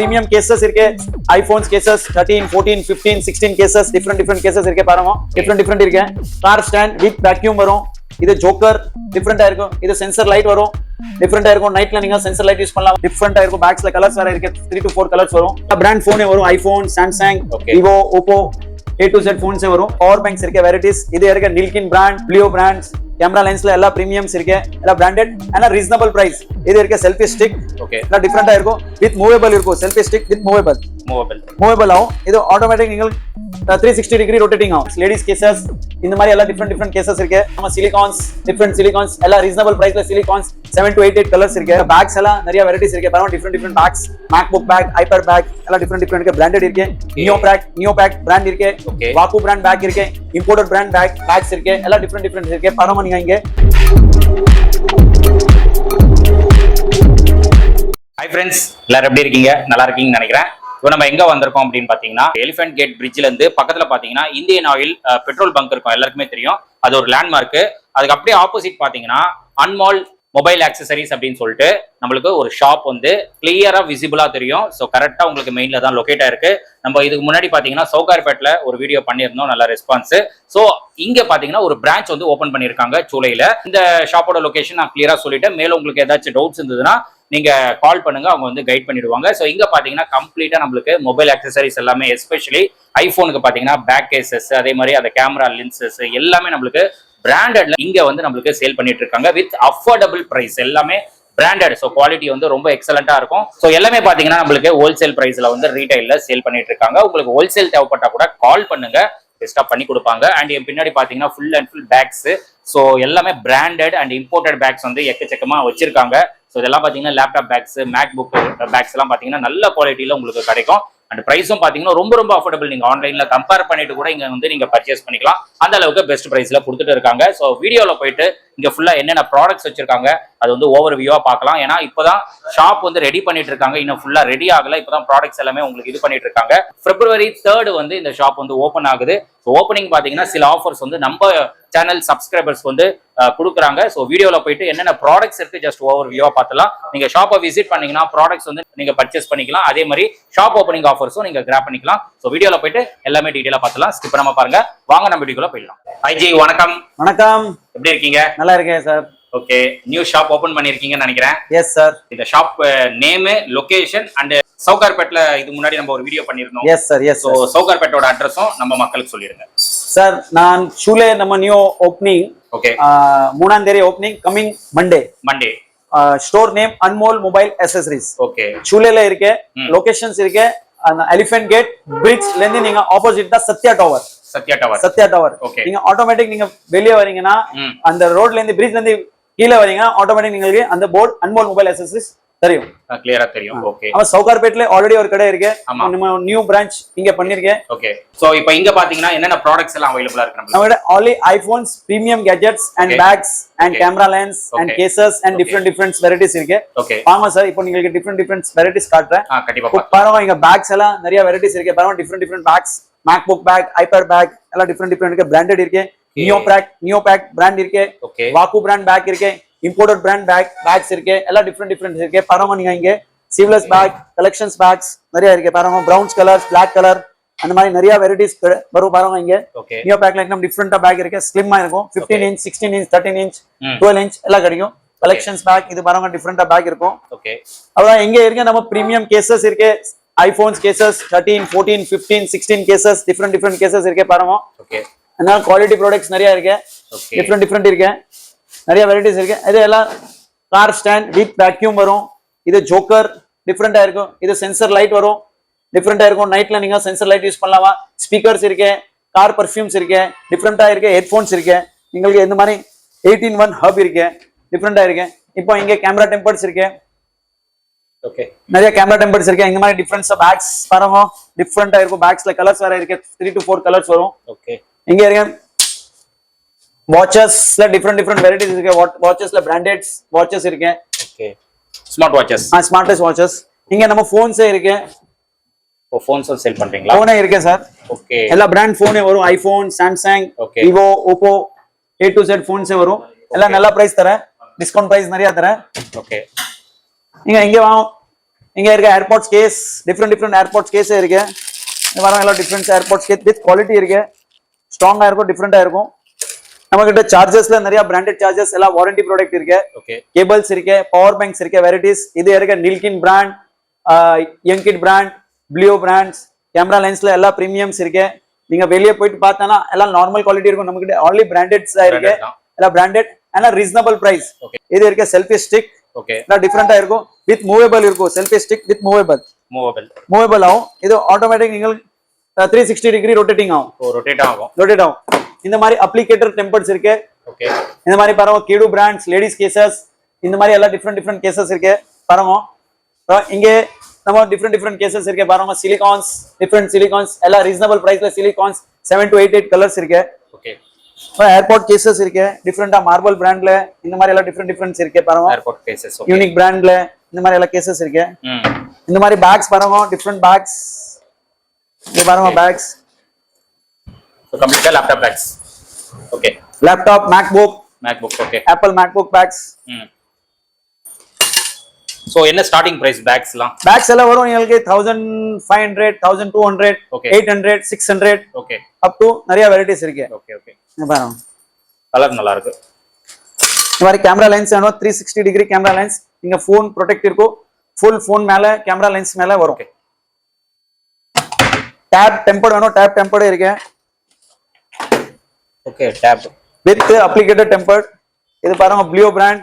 premium cases irke, iPhones cases 13, 14, 15, 16 cases, different cases irke paramo. Different irke. Car stand with vacuum varum. இது joker டிஃபரெண்டா இருக்கும். இது sensor light வரும். டிஃபரெண்டா இருக்கும். நைட்ல நீங்க சென்சர் லைட் யூஸ் பண்ணலாம். டிஃபரெண்டா இருக்கும். பேக்ஸ்ல கலர்ஸ் வேற இருக்கு. 3 to 4 கலர்ஸ் வரும். பிராண்ட் போனே வரும். IPhone, Samsung, Vivo, Oppo A to Z phones வரும். பவர் பேங்க்ஸ் இருக்கு. வெரைட்டிஸ் இது இருக்கு. நில்கின் பிராண்ட், ப்ளியோ பிராண்ட்ஸ், கேமரா லென்ஸ்ல எல்லா பிரீமியம்ஸ் இருக்கு. எல்லாம் பிராண்டட் and ரீசனபிள் பிரைஸ். இது இருக்கு செல்ஃபி ஸ்டிக். ஓகே. எல்லாம் டிஃபரெண்டா இருக்கும். வித் மூவபிள் இருக்கும். செல்ஃபி ஸ்டிக் வித் மூவபிள் ஆகும். இது ஆட்டோமேட்டிக் நீங்கள் 360 டிகிரி ரொட்டேட்டிங் ஆகும். லேடிஸ் கேசஸ் இந்த மாதிரி எல்லாம் டிஃபரெண்ட் கேசஸ் இருக்கு. நம்ம சிலிகான்ஸ் டிஃபரெண்ட் சிலிகான்ஸ் எல்லாம் ரீசனபிள் பிரைஸ்ல சிலிகான்ஸ் 7 to 8 கலர்ஸ் இருக்கு. பேக்ஸ் எல்லாம் நிறைய வெரைட்டிஸ் இருக்கு. பாருங்க different bags. MacBook bag, iPad bag எல்லாம் டிஃபரெண்ட் இருக்கு. பிராண்டட் இருக்கு. நியோ பேக் பிராண்ட் இருக்கு. வாக்கு பிராண்ட் பேக் இருக்கு. இம்போர்ட்டட் பிராண்ட் பேக்ஸ் இருக்கு. எல்லாம் டிஃபரெண்ட் இருக்கு. பாருங்க நீங்க இங்க. ஹாய் ஃப்ரெண்ட்ஸ், எல்லாரும் எப்படி இருக்கீங்க? நல்லா இருக்கீங்கன்னு நினைக்கிறேன். இப்போ நம்ம எங்க வந்திருக்கோம் அப்படின்னு பாத்தீங்கன்னா, எலிஃபென்ட் கேட் பிரிட்ஜ்ல இருந்து பக்கத்துல பாத்தீங்கன்னா இந்தியன் ஆயில் பெட்ரோல் பங்க் இருக்கும். எல்லாருக்குமே தெரியும். அது ஒரு லேண்ட்மார்க். அதுக்கு அப்படியே ஆப்போசிட் பாத்தீங்கன்னா அன்மால் மொபைல் ஆக்சசரிஸ் அப்படின்னு சொல்லிட்டு நம்மளுக்கு ஒரு ஷாப் வந்து கிளியரா விசிபிளா தெரியும். ஸோ கரெக்டா உங்களுக்கு மெயின்ல தான் லொகேட் ஆயிருக்கு. நம்ம இதுக்கு முன்னாடி பாத்தீங்கன்னா சவுகார்பேட்ல ஒரு வீடியோ பண்ணியிருந்தோம், நல்ல ரெஸ்பான்ஸ். ஸோ இங்க பாத்தீங்கன்னா ஒரு பிரான்ச் வந்து ஓபன் பண்ணிருக்காங்க சூளையில. இந்த ஷாப்போட லொகேஷன் நான் கிளியரா சொல்லிட்டேன். மேலும் உங்களுக்கு ஏதாச்சும் டவுட்ஸ் இருந்ததுன்னா நீங்க கால் பண்ணுங்க, அவங்க வந்து கைட் பண்ணிடுவாங்க. ஸோ இங்க பாத்தீங்கன்னா கம்ப்ளீட்டா நம்மளுக்கு மொபைல் ஆக்சசரிஸ் எல்லாமே, எஸ்பெஷலி ஐபோனுக்கு பாத்தீங்கன்னா பேக் கேசஸ், அதே மாதிரி அந்த கேமரா லென்சஸ் எல்லாமே நம்மளுக்கு பிராண்டட்ல இங்க வந்து நம்மளுக்கு சேல் பண்ணிட்டு இருக்காங்க. With affordable price. எல்லாமே பிராண்டட். ஸோ குவாலிட்டி வந்து ரொம்ப எக்ஸலண்டா இருக்கும். ஸோ எல்லாமே பாத்தீங்கன்னா நம்மளுக்கு ஹோல்சேல் பிரைஸ்ல வந்து ரீட்டைல்ல சேல் பண்ணிட்டு இருக்காங்க. உங்களுக்கு ஹோல்சேல் தேவைப்பட்டா கூட கால் பண்ணுங்க, பெஸ்டா பண்ணி கொடுப்பாங்க. அண்ட் என் பின்னாடி பாத்தீங்கன்னா full and full bags. So எல்லாமே பிராண்டட் அண்ட் இம்போர்ட்டட் பேக்ஸ் வந்து எக்கச்சக்கமா வச்சிருக்காங்க. ஸோ இதெல்லாம் பாத்தீங்கன்னா laptop bags, MacBook bags எல்லாம் பாத்தீங்கன்னா நல்ல குவாலிட்டியில உங்களுக்கு கிடைக்கும். அண்ட் பிரைஸும் பாத்தீங்கன்னா ரொம்ப அஃபோர்டபிள். நீங்க ஆன்லைன்ல கம்பேர் பண்ணிட்டு கூட இங்க வந்து நீங்க பர்ச்சேஸ் பண்ணிக்கலாம். அந்த அளவுக்கு பெஸ்ட் பிரைஸ்ல கொடுத்துட்டு இருக்காங்க. ஸோ வீடியோல போயிட்டு இங்க ஃபுல்லா என்னென்ன ப்ராடக்ட்ஸ் வச்சிருக்காங்க அது வந்து ஓவர் வியூவா பார்க்கலாம். ஏன்னா இப்பதான் ஷாப் வந்து ரெடி பண்ணிட்டு இருக்காங்க. இன்னும் ஃபுல்லா ரெடி ஆகல. இப்பதான் ப்ராடக்ட்ஸ் எல்லாமே உங்களுக்கு இது பண்ணிட்டு இருக்காங்க. February 3rd வந்து இந்த ஷாப் வந்து ஓப்பன் ஆகுது. ஓப்பனிங் பாத்தீங்கன்னா சில ஆஃபர்ஸ் வந்து நம்ம சேனல் சப்ஸ்கிரைபர்ஸ் வந்து கொடுக்குறாங்க. ஸோ வீடியோல போயிட்டு என்னென்ன ப்ராடக்ட்ஸ் இருக்கு ஜஸ்ட் ஓவர் வியூவா பார்த்தலாம். நீங்க ஷாப்பை விசிட் பண்ணீங்கன்னா ப்ராடக்ட்ஸ் வந்து நீங்க பர்ச்சேஸ் பண்ணிக்கலாம். அதே மாதிரி ஷாப் ஓப்பனிங் ஆஃபர்ஸும் நீங்க கிராப் பண்ணிக்கலாம். ஸோ வீடியோல போயிட்டு எல்லாமே டீடைலா பார்த்தலாம். ஸ்கிப் பண்ணாம பாருங்க. வாங்க நம்ம வீடியோல போயிடலாம். ஐஜி வணக்கம். வணக்கம். எப்படி இருக்கீங்க? நல்லா இருக்கேன் sir. Okay, new shop open பண்ணிருக்கீங்கன்னு நினைக்கிறேன். Yes sir. இந்த ஷாப் நேம், லொகேஷன் அண்ட் சவுகார்பேட்ல இது முன்னாடி நம்ம ஒரு வீடியோ பண்ணிருந்தோம். Yes sir. எஸ். சோ சவுகார்பேட்டோட அட்ரஸும் நம்ம மக்களுக்கு சொல்லிருங்க சார். நான் ஷூலே நம்ம நியூ ஓப்பனிங். ஓகே. 3ஆம் தேதி opening, coming Monday. Store name Anmol mobile accessories. Okay. ஷூலேல இருக்கு. லொகேஷன்ஸ் இருக்கு எலிஃபென்ட் கேட் பிரிட்ஜ்ல இருந்து நீங்க ஆப்போசிட் தான் சத்யா டவர். நீங்க ஆட்டோமேட்டிக் நீங்க வெளியே வரீங்கன்னா அந்த ரோட்ல இருந்து பிரிட்ஜ்ல இருந்து கீழே வரீங்கன்னா ஆட்டோமேட்டிக் உங்களுக்கு அந்த போர்டு அன்மோல் மொபைல் அக்சசரிஸ் தெரியும். கிளியரா தெரியும். ஓகே. நம்ம சவுகார்பேட்ல ஆல்ரெடி ஒரு கடை இருக்கு. நம்ம நியூ பிரான்ச் இங்க பண்ணிருக்கேன். ஓகே. சோ இப்போ இங்க பாத்தீங்கன்னா என்னென்ன ப்ராடக்ட்ஸ் எல்லாம் அவேலபிளா இருக்கு நம்மளோட? only iPhones, premium gadgets and bags and camera lens and cases and different varieties இருக்கு. ஓகே. வாங்க சார், இப்போ உங்களுக்கு different varieties காட்றேன். கண்டிப்பா பாருங்க. இங்க bags எல்லாம் நிறைய varieties இருக்கு. பாருங்க different bags, MacBook bag, iPad bag எல்லாம் different இருக்கு. branded இருக்கு. நியோ பேக் பிராண்ட் இருக்கு. வாக்கு பிராண்ட் பேக் இருக்கு. இம்போர்ட்டட் பிராண்ட் பேக்ஸ் இருக்கு. எல்லாம் டிஃபரெண்ட் இருக்கு. பாருங்க நீங்க இங்க சீவ்லெஸ் பேக், கலெக்ஷன்ஸ் பேக்ஸ் நிறைய இருக்கு. பாருங்க பிரவுன் கலர், பிளாக் கலர் அந்த மாதிரி நிறைய வெரைட்டிஸ் வரும். பாருங்க இங்க நியோ பேக்ல இன்னும் டிஃபரெண்டா பேக் இருக்கு. ஸ்லிம்மா இருக்கும். 15 inch, 16 inch, 13 inch, 12 inch எல்லாம் கிடைக்கும். கலெக்ஷன்ஸ் பேக் இது பாருங்க டிஃபரெண்டா பேக் இருக்கும். ஓகே. அப்புறம் இங்க இருக்கு நம்ம பிரீமியம் கேசஸ் இருக்கு. IPhones cases 13, 14, 15, 16 cases different cases இருக்கு. பாருங்க. ஓகே. அதனால குவாலிட்டி ப்ராடக்ட்ஸ் நிறைய இருக்கு. டிஃபரெண்ட் இருக்கு. நிறைய வெரைட்டிஸ் இருக்கு. இது எல்லாம் கார் ஸ்டாண்ட் வித் வேக்யூம் வரும். இது ஜோக்கர் டிஃபரெண்டா இருக்கும். இது சென்சர் லைட் வரும். டிஃபரெண்டா இருக்கும். நைட்ல நீங்க சென்சர் லைட் யூஸ் பண்ணலாமா. ஸ்பீக்கர்ஸ் இருக்கு. கார் பர்ஃபியூம்ஸ் இருக்கு. டிஃபரெண்டா இருக்கு. ஹெட்ஃபோன்ஸ் இருக்கு. உங்களுக்கு இந்த மாதிரி 18-1 ஹப் இருக்கு. டிஃபரெண்டா இருக்கு. இப்போ இங்க கேமரா டெம்பர்ஸ் இருக்கு. ஓகே. நிறைய கேமரா டெம்பர்ஸ் இருக்கு. இந்த மாதிரி டிஃபரென்ஸ் பேக்ஸ் பாருங்க டிஃபரெண்டா இருக்கும். பேக்ஸ்ல கலர்ஸ் வேற இருக்கு. 3 to 4 கலர்ஸ் வரும். ஓகே. இங்க இருக்கு வாட்சஸ்ல டிஃபரெண்ட் வெரைட்டிஸ் இருக்கு. வாட்சஸ்ல பிராண்டட் வாட்சஸ் இருக்கு. Okay. Smart watches. Smartest watches. இங்க நம்ம போன்ஸ் இருக்கு. ஓ, போன்ஸ் சேல் பண்றீங்களா? போனே இருக்கு சார். ஓகே. எல்லா பிராண்ட் போனே வரும். IPhone, Samsung, Vivo, Oppo A to Z phones வரும். எல்லாம் நல்ல பிரைஸ் தரேன். டிஸ்கவுண்ட் பிரைஸ் நிறைய தரேன். ஓகே. இங்க வாங்க. இங்க இருக்க AirPods case different AirPods case இருக்கு. இந்த வர எல்லாம் different AirPods case with quality இருக்கு. ஸ்ட்ராங்கா இருக்கும், டிஃப்ரெண்டா இருக்கும். நம்ம கிட்ட சார்ஜர்ஸ்ல நிறைய பிராண்டட் சார்ஜர்ஸ் எல்லாம் வாரண்டி ப்ராடக்ட் இருக்கு. கேபிள்ஸ் இருக்கு, பவர் பேங்க்ஸ் இருக்கு, வெரைட்டிஸ். இது இருக்க நில்கின் பிராண்ட், யங்கிட் பிராண்ட், ப்ளியோ பிராண்ட்ஸ், கேமரா லென்ஸ்ல எல்லா பிரீமியம்ஸ் இருக்கு. நீங்க வெளியே போயிட்டு பார்த்தானா எல்லாம் நார்மல் குவாலிட்டி இருக்கும். நம்ம கிட்ட ஆன்லி பிராண்டட்ஸ் இருக்கு, எல்லாம் பிராண்டட் அண்ட் ரீசனபிள் பிரைஸ். இது இருக்க செல்ஃபி ஸ்டிக் டிஃப்ரெண்டா இருக்கும், வித் மூவேபிள் இருக்கும். செல்ஃபி ஸ்டிக் வித் மூவேபிள் ஆகும். இது ஆட்டோமேட்டிக் நீங்கள் 360 டிகிரி ரொட்டேட்டிங் ஆகும், ரொட்டேட் ஆகும். இந்த மாதிரி அப்ளிகேட்டர் டெம்பர்ஸ் இருக்கு. இந்த மாதிரி பாருங்க கேடு பிராண்ட்ஸ், லேடிஸ் கேசஸ், இந்த மாதிரி எல்லாம் டிஃப்ரெண்ட் கேசஸ் இருக்கு பாருங்க. இங்கே நம்ம டிஃப்ரெண்ட் கேசஸ் இருக்கு பாருங்க. சிலிகான்ஸ், டிஃப்ரெண்ட் சிலிகான்ஸ் எல்லாம் ரீசனபிள் பிரைஸ்ல சிலிகான்ஸ் 7 to 8 கலர்ஸ் இருக்கு. ஏர்போர்ட் கேசஸ் இருக்கு டிஃப்ரெண்டா மார்பிள் பிராண்ட்ல. இந்த மாதிரி எல்லாம் டிஃப்ரெண்ட் இருக்கு பாருங்க. ஏர்போர்ட் கேசஸ் யூனிக் பிராண்ட்ல இந்த மாதிரி எல்லாம் கேசஸ் இருக்கு. இந்த மாதிரி பேக்ஸ் பாருங்க, டிஃப்ரெண்ட் பேக்ஸ். இது பாருங்க bags. So complete laptop bags. Okay. Laptop, MacBook, okay. Apple MacBook bags. So என்ன ஸ்டார்டிங் பிரைஸ் பேக்ஸ்லாம்? பேக்ஸ் எல்லாம் வரும் உங்களுக்கு 1500, 1200, 800, 600. ஓகே. அப் டு நிறைய வெரைட்டிஸ் இருக்கு. ஓகே. இங்க பாருங்க. கலர் நல்லா இருக்கு. இந்த மாதிரி கேமரா லென்ஸ் வேணும், 360 டிகிரி கேமரா லென்ஸ். நீங்க ஃபோன் ப்ரொடெக்ட் இருக்கும், ஃபுல் ஃபோன் மேல கேமரா லென்ஸ் மேல வரும். டேப் டெம்பர்ட் வேணும், டேப் டெம்பர்ட் இருக்கு. Okay, tab with applicator tempered. இது பாருங்க ப்ளியோ பிராண்ட்,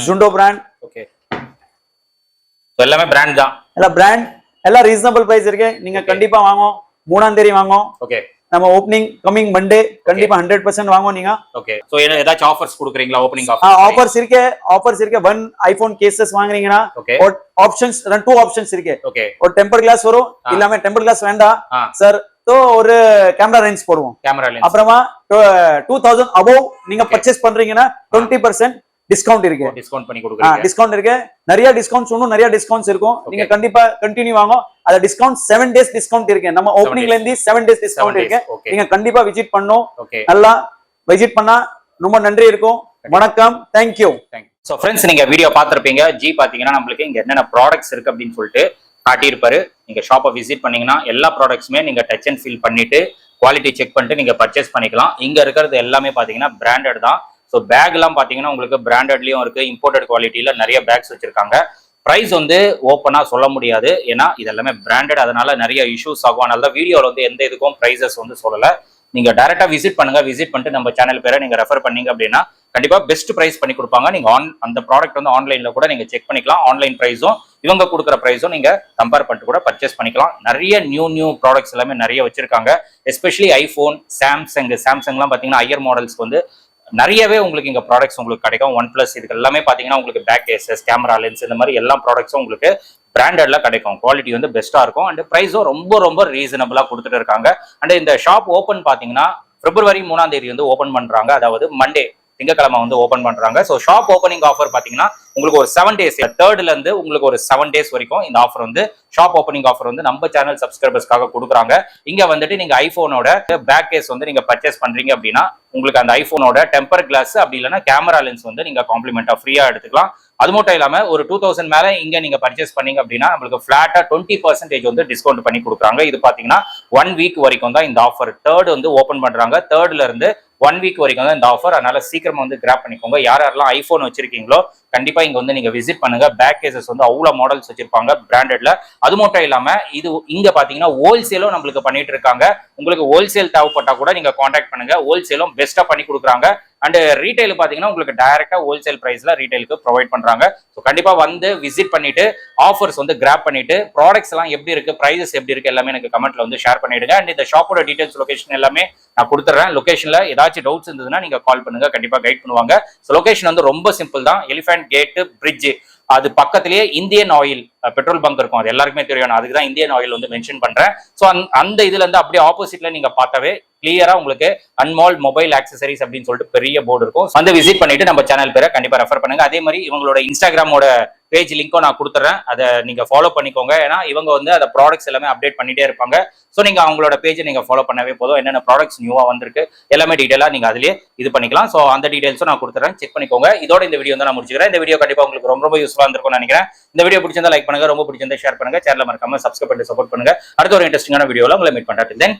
ஜுண்டோ பிராண்ட். ஓகே. சோ எல்லாமே பிராண்ட் தான். எல்லாம் பிராண்ட், எல்லாம் ரீசனபிள் பிரைஸ் இருக்கு. நீங்க கண்டிப்பா வாங்குவோம். 3ஆம் தேதி வாங்குவோம். ஓகே. நம்ம ஓப்பனிங் கமிங் மண்டே கண்டிப்பா 100% வாங்குவோம் நீங்க. ஓகே. சோ ஏதாச்சும் ஆஃபர்ஸ் கொடுக்குறீங்களா? ஓப்பனிங் ஆஃபர்ஸ் இருக்கு. 1 ஐபோன் கேசஸ் வாங்குறீங்கன்னா ஆப்ஷன்ஸ் 2 ஆப்ஷன்ஸ் இருக்கு. ஓகே. ஒரு டெம்பர் கிளாஸ் வரும், இல்லாம டெம்பர் கிளாஸ் வேண்டாம் சார் तो ஒரு கேமரா லென்ஸ் போடுவோம். அப்புறமா 2000 above நீங்க பர்ச்சேஸ் பண்றீங்கன்னா 20% டிஸ்கவுண்ட் இருக்கு. டிஸ்கவுண்ட் பண்ணி கொடுக்குறீங்க. டிஸ்கவுண்ட் இருக்கு. நிறைய டிஸ்கவுண்ட்ஸ் இன்னும் நிறைய டிஸ்கவுண்ட்ஸ் இருக்கும். நீங்க கண்டிப்பா கண்டினியூ வாங்க. அத டிஸ்கவுண்ட் 7 days டிஸ்கவுண்ட் இருக்கு. நம்ம ஓப்பனிங்ல இருந்து 7 days டிஸ்கவுண்ட் இருக்கு. நீங்க கண்டிப்பா விசிட் பண்ணனும். நல்லா விசிட் பண்ணா ரொம்ப நன்றி இருக்கும். வணக்கம். Thank you. சோ फ्रेंड्स, நீங்க வீடியோ பார்த்திருப்பீங்க. ஜி பாத்தீங்கன்னா நமக்கு இங்க என்னென்ன ப்ராடக்ட்ஸ் இருக்கு அப்படின்னு சொல்லிட்டு காட்டியிருப்பாரு. நீங்க ஷாப்பை விசிட் பண்ணீங்கன்னா எல்லா ப்ராடக்ட்ஸுமே நீங்க டச் அண்ட் ஃபீல் பண்ணிட்டு குவாலிட்டி செக் பண்ணிட்டு நீங்க பர்ச்சேஸ் பண்ணிக்கலாம். இங்க இருக்கிறது எல்லாமே பாத்தீங்கன்னா பிராண்டட் தான். ஸோ பேக் எல்லாம் பாத்தீங்கன்னா உங்களுக்கு பிராண்டட்லயும் இருக்கு, இம்போர்ட்டட் குவாலிட்டியில நிறைய பேக்ஸ் வச்சிருக்காங்க. பிரைஸ் வந்து ஓப்பனா சொல்ல முடியாது, ஏன்னா இது எல்லாமே பிராண்டட், அதனால நிறைய இஷ்யூஸ் ஆகும். அதனால தான் வீடியோல வந்து எந்த இதுக்கும் பிரைசஸ் வந்து சொல்லல. நீங்க டைரக்டா விசிட் பண்ணுங்க. விசிட் பண்ணிட்டு நம்ம சேனல் பேரை நீங்க ரெஃபர் பண்ணீங்க அப்படின்னா கண்டிப்பா பெஸ்ட் பிரைஸ் பண்ணி கொடுப்பாங்க. நீங்க அந்த ப்ராடக்ட் வந்து ஆன்லைன்ல கூட நீங்க செக் பண்ணிக்கலாம். ஆன்லைன் பிரைஸும் இவங்க கொடுக்குற பிரைஸும் நீங்க கம்பேர் பண்ணிட்டு கூட பர்ச்சேஸ் பண்ணிக்கலாம். நிறைய நியூ ப்ராடக்ட்ஸ் எல்லாமே நிறைய வச்சிருக்காங்க. எஸ்பெஷலி ஐபோன், சாம்சங்லாம் பாத்தீங்கன்னா ஹையர் மாடல்ஸ்க்கு வந்து நிறையவே உங்களுக்கு இங்க ப்ராடக்ட்ஸ் உங்களுக்கு கிடைக்கும். OnePlus இதுக்கு எல்லாமே பாத்தீங்கன்னா உங்களுக்கு பேக் கேசஸ், கேமரா லென்ஸ், இந்த மாதிரி எல்லா ப்ராடக்ட்ஸும் உங்களுக்கு பிராண்டட்ல கிடைக்கும். குவாலிட்டி வந்து பெஸ்டா இருக்கும். அண்ட் பிரைஸும் ரொம்ப ரீசனபிளா கொடுத்துட்டு இருக்காங்க. அண்ட் இந்த ஷாப் ஓபன் பாத்தீங்கன்னா February 3ஆம் தேதி வந்து ஓபன் பண்றாங்க. அதாவது மண்டே, திங்கக்கிழமை வந்து ஓபன் பண்றாங்க. ஸோ ஷாப் ஓப்பனிங் ஆஃபர் பாத்தீங்கன்னா உங்களுக்கு ஒரு 7 days, 3rd இருந்து உங்களுக்கு ஒரு 7 days வரைக்கும் இந்த ஆஃபர் வந்து ஷாப் ஓப்பனிங் ஆஃபர் வந்து நம்ம சேனல் சப்ஸ்கிரைபர்ஸ்க்காக கொடுக்குறாங்க. இங்க வந்துட்டு நீங்க ஐபோனோட பேக் கேஸ் வந்து நீங்க பர்ச்சேஸ் பண்றீங்க அப்படின்னா உங்களுக்கு அந்த ஐபோனோட டெம்பர் கிளாஸ் அப்படி இல்லைன்னா கேமரா லென்ஸ் வந்து நீங்க காம்ப்ளிமெண்டா ஃப்ரீயா எடுத்துக்கலாம். அது மட்டும் இல்லாம ஒரு 2000 மேல இங்க நீங்க பர்ச்சேஸ் பண்ணீங்க அப்படின்னா நம்மளுக்கு பிளாட்டா 20% வந்து டிஸ்கவுண்ட் பண்ணி கொடுக்குறாங்க. இது பாத்தீங்கன்னா 1 week வரைக்கும் தான் இந்த ஆஃபர். 3rd வந்து ஓபன் பண்றாங்க. 3rdல இருந்து 1 week வரைக்கும் தான் இந்த ஆஃபர். அதனால சீக்கிரமா வந்து கிராப் பண்ணிக்கோங்க. யாரெல்லாம் ஐபோன் வச்சிருக்கீங்களோ கண்டிப்பா இங்க வந்து நீங்க விசிட் பண்ணுங்க. பேக் கேசஸ் வந்து அவ்வளவு மாடல்ஸ் வச்சிருப்பாங்க பிராண்டட்ல. அது மட்டும் இல்லாம இது இங்க பாத்தீங்கன்னா ஹோல்சேலும் நம்மளுக்கு பண்ணிட்டு இருக்காங்க. உங்களுக்கு ஹோல்சேல் தேவைப்பட்டா கூட நீங்க கான்டாக்ட் பண்ணுங்க. ஹோல்சேலும் பெஸ்டா பண்ணி கொடுக்குறாங்க. அண்ட் ரீட்டைல் பாத்தீங்கன்னா உங்களுக்கு டைரக்டா ஹோல்சேல் பிரைஸ்ல ரீட்டைலுக்கு ப்ரொவைட் பண்றாங்க. ஸோ கண்டிப்பா வந்து விசிட் பண்ணிட்டு ஆஃபர்ஸ் வந்து கிராப் பண்ணிட்டு ப்ராடக்ட்ஸ் எல்லாம் எப்படி இருக்கு, பிரைசஸ் எப்படி இருக்கு எல்லாமே எனக்கு கமெண்ட்ல வந்து ஷேர் பண்ணிடுங்க. அண்ட் இந்த ஷாப்போட டீடைல்ஸ், லொகேஷன் எல்லாமே நான் கொடுத்துறேன். லொகேஷன்ல ஏதாச்சும் டவுட்ஸ் இருந்ததுன்னா நீங்க கால் பண்ணுங்க, கண்டிப்பா கைட் பண்ணுவாங்க. ஸோ லொகேஷன் வந்து ரொம்ப சிம்பிள் தான். எலிஃபென்ட் கேட் பிரிட்ஜ், அது பக்கத்திலேயே இந்தியன் ஆயில் பெட்ரோல் பங்க் இருக்கும். அது எல்லாருக்குமே தெரியும். அதுக்கு தான் இந்தியன் ஆயில் வந்து மென்ஷன் பண்றேன். ஸோ அந்த இதுல இருந்து அப்படியே ஆப்போசிட்ல நீங்க பார்த்தாவே கிளியரா உங்களுக்கு அன்மால் மொபைல் ஆக்சசரிஸ் அப்படின்னு சொல்லிட்டு பெரிய போர்டு இருக்கும். வந்து விசிட் பண்ணிட்டு நம்ம சேனல் பேரை கண்டிப்பா ரெஃபர் பண்ணுங்க. அதே மாதிரி இவங்களோட இன்ஸ்டாகிராமோட பேஜ் லிங்க்கும் நான் கொடுத்துறேன். அதை நீங்க ஃபாலோ பண்ணிக்கோங்க. ஏன்னா இவங்க வந்து அந்த ப்ராடக்ட்ஸ் எல்லாமே அப்டேட் பண்ணிட்டே இருப்பாங்க. ஸோ நீங்க அவங்களோட பேஜை நீங்க ஃபாலோ பண்ணவே போதும். என்னென்ன ப்ராடக்ட்ஸ் நியூவா வந்திருக்கு எல்லாமே டீடைலா நீங்க அதுலயே இது பண்ணிக்கலாம். ஸோ அந்த டீடைல்ஸும் நான் கொடுத்துறேன், செக் பண்ணிக்கோங்க. இதோட இந்த வீடியோ வந்து நான் முடிச்சுக்கிறேன். இந்த வீடியோ கண்டிப்பா உங்களுக்கு ரொம்ப யூஸ்ஃபுல்லா இருந்திருக்கும்னு நினைக்கிறேன். இந்த வீடியோ பிடிச்சிருந்தா லைக் பண்ணுங்க, ரொம்ப பிடிச்சிருந்தா ஷேர் பண்ணுங்க, சேனலை மறக்காம சப்ஸ்கிரைப் பண்ணி சப்போர்ட் பண்ணுங்க. அடுத்த ஒரு இன்ட்ரெஸ்டிங்கான வீடியோல உங்களை மீட் பண்றேன். தென்